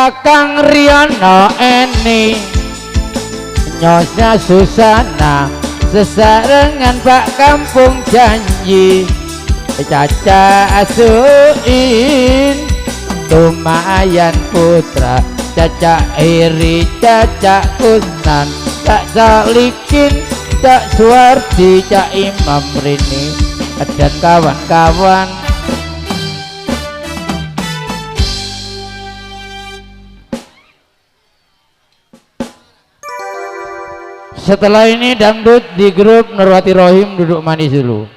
Kakang Riono Eni Nyosnya Susana sesarengan Pak Kampung Janji Caca Asuin Tumayan Putra Caca Iri Caca Kusnan Cak Salikin Cak Suwardi Cak Imam Rini dan kawan-kawan. Setelah ini dangdut di grup Nurwati Rohim duduk manis dulu.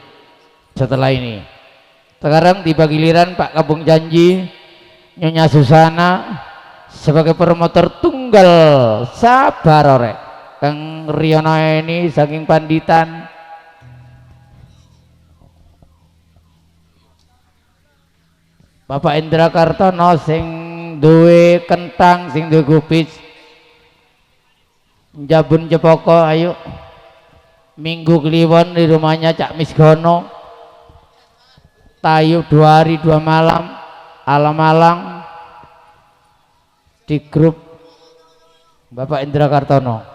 Setelah ini sekarang tiba giliran Pak Kampung Janji Nyonya Susana sebagai promotor tunggal. Sabar orek Kang Riono ini saking panditan. Bapak Indra Kartono sing duwe kentang sing duwe gupis Jabun Jepoko ayo Minggu Kliwon di rumahnya Cak Misgono Tayu 2 hari 2 malam alam-alang di grup Bapak Indra Kartono.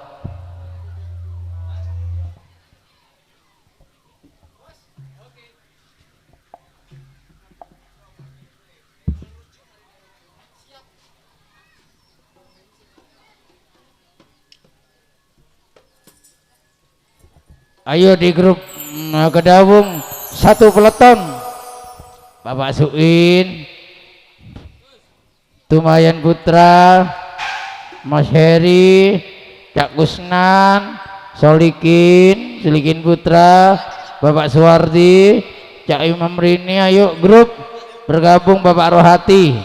Ayo di grup Kedawung 1 peleton Bapak Suin Tumayan Putra Mas Heri Cak Kusnan Solikin Putra Bapak Suwardi Cak Imam Rini. Ayo grup bergabung Bapak Rohati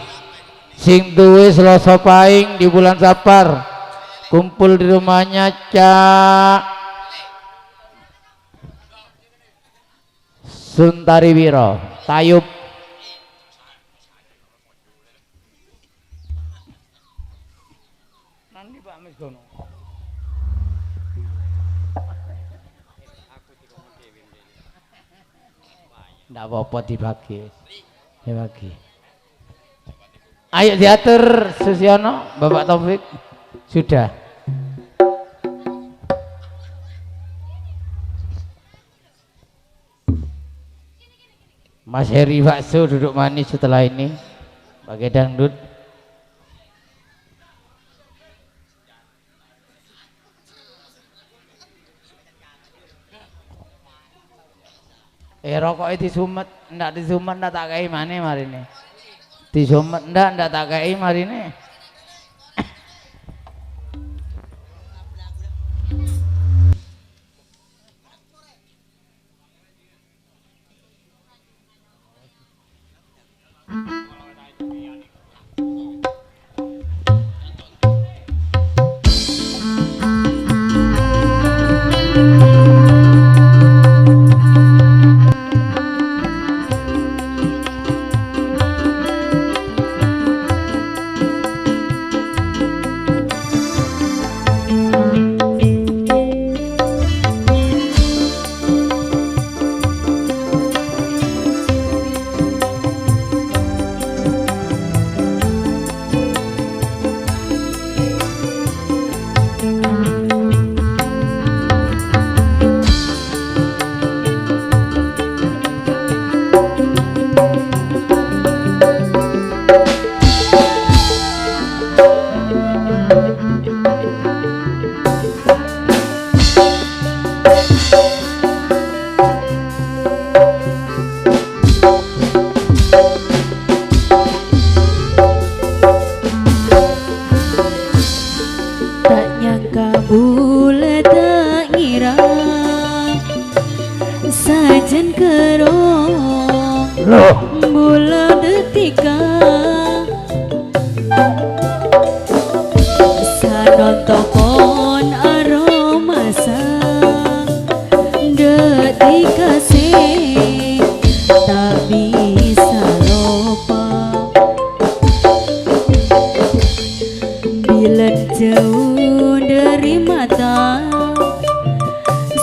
sing duwe Selasa Paing di bulan Sapar kumpul di rumahnya Cak Suntari Wiro Tayub. Nanti Pak Misgono. Nggak apa-apa dibagi. Ayo diatur Susiono, Bapak Taufik. Sudah. Mas Heri Bakso duduk manis setelah ini pakai dangdut. Rokoknya disumet, ndak disumet ndak tak kei mana marine. Disumet ndak tak kei marine.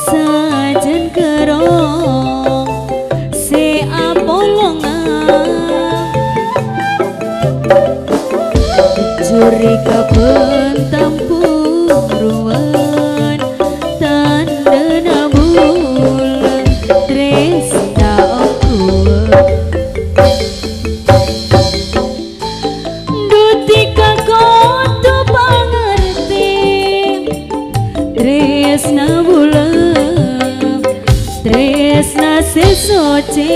Sajen kerong se apolongan Curiga pentampuruan tandana bulan tresna okuan dutika koto pangerti tresna bulan tresna sesoce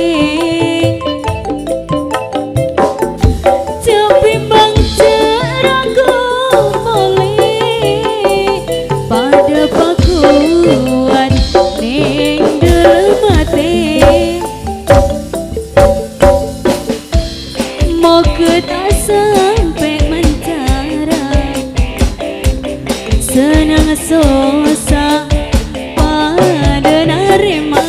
senang sosa pada narema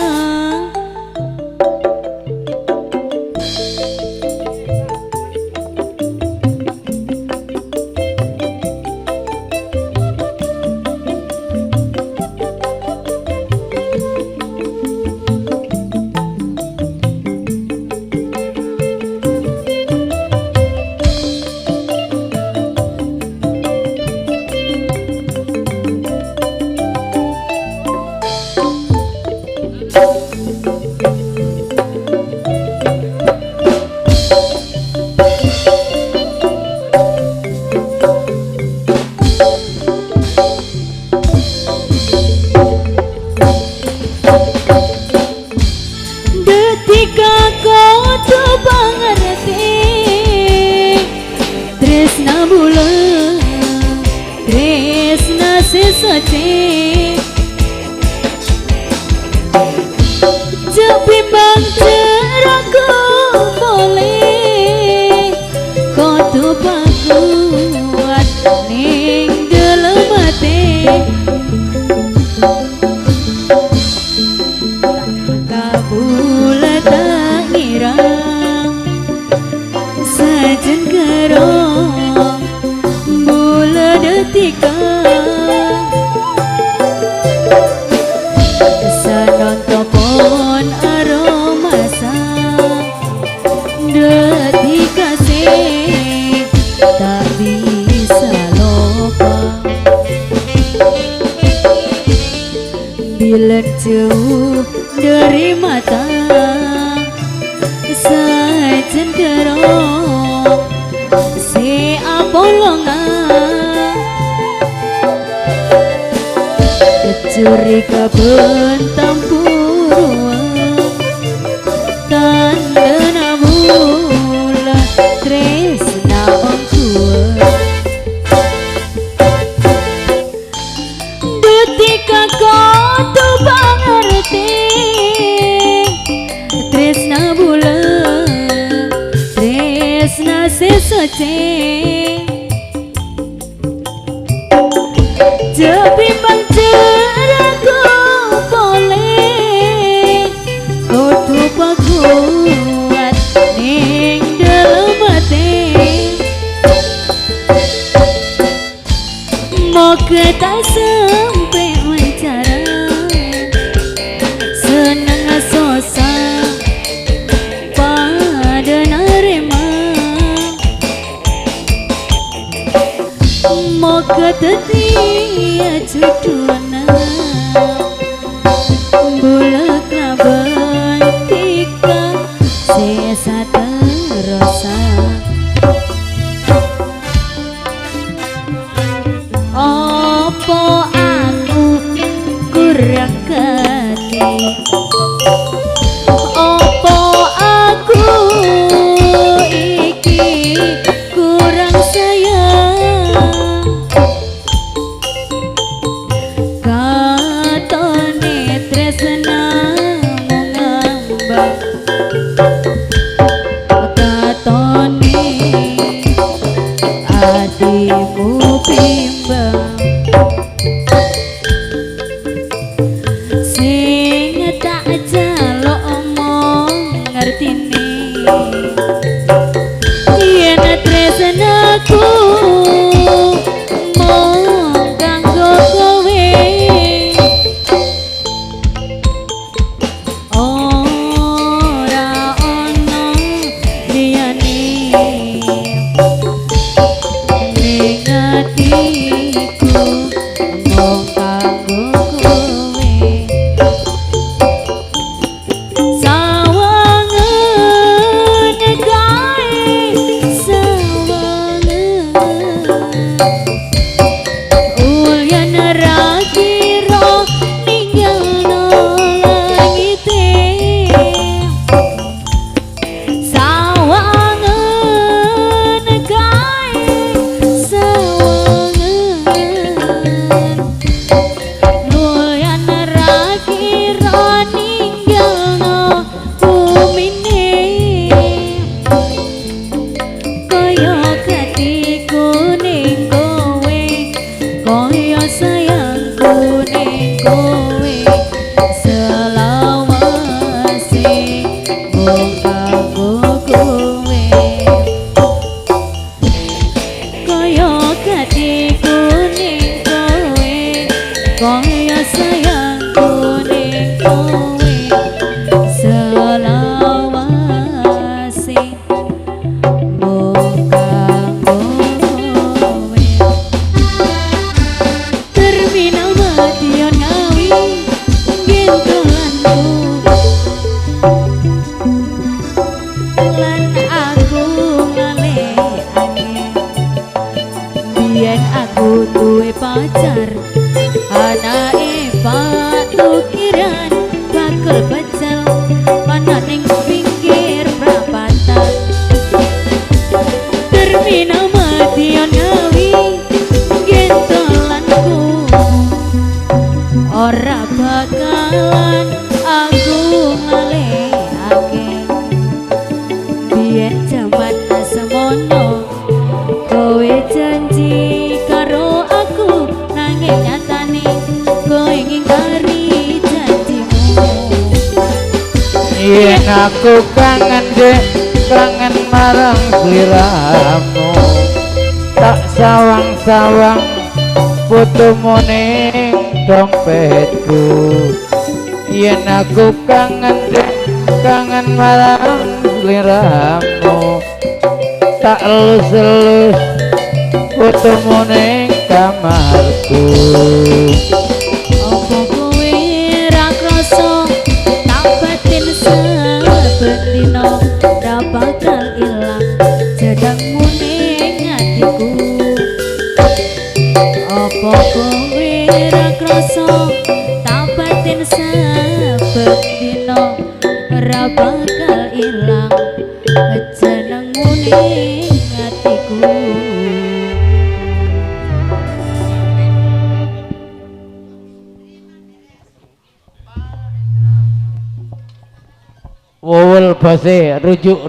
detika koto pangerti tresna bulan tresna sesace jepimbang ceraku boleh koto pakuat ning dalam hati kabula tak ngirang sajen gerong bula detika sanon topon aromasa detika sing tak bisa lupa bila jauh dari mata sajen gerong si apolongan curiga pentampuruan tandana bulan tresna okuan dutika koto pangerti tresna bulan tresna sesace jepimbang ceraku boleh koto pakuat ning dalam hati moga tak sampai mencara senang sosa pada narema moga tetia judulna bulak laban tika sesa terasa opo aku kurang kati opo aku iki kurang sayang katone tresna mengambang katone adimu bimbang sing tak jaluk omong ngertine yen tresna hatiku ning kowe kaya sayangku ning kowe selawase mung kanggo kowe terminal madiun ngawi gentolanku lan aku ngalehake biyen aku duwe pacar anake Pak Tukiran bakul pecel mana ning pinggir prapatan terminal madiun ngawi gentolanku ora bakalan aku ngalehake biyen jaman semono kowe janji karo aku nanging nyatane kowe ngingkari janjimu yen aku kangen dek kangen marang sliramu tak sawang-sawang fotomu ning dompetku yen aku kangen dek kangen marang sliramu tak elus-elus fotomu ning kamarku opo kowe ra krasa tak batin sebetino ra bakal ilang jadangmu ning atiku opo kowe ra krasa tak batin sebetino ra bakal ilang jenengmu ning atiku wowul base rujuk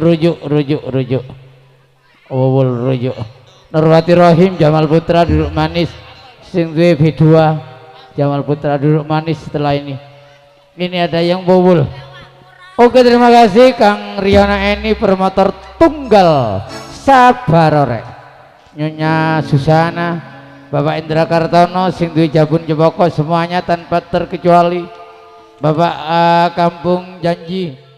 wowul rujuk Nurwati Rohim Jamal Putra duduk manis sing duwe B2 Jamal Putra duduk manis setelah ini ada yang wowul. Oke, terima kasih Kang Riana Eni promotor tunggal Sabarore Nyonya Susana Bapak Indra Kartono sing duwe Jabun Jeboko semuanya tanpa terkecuali Bapak Kampung Janji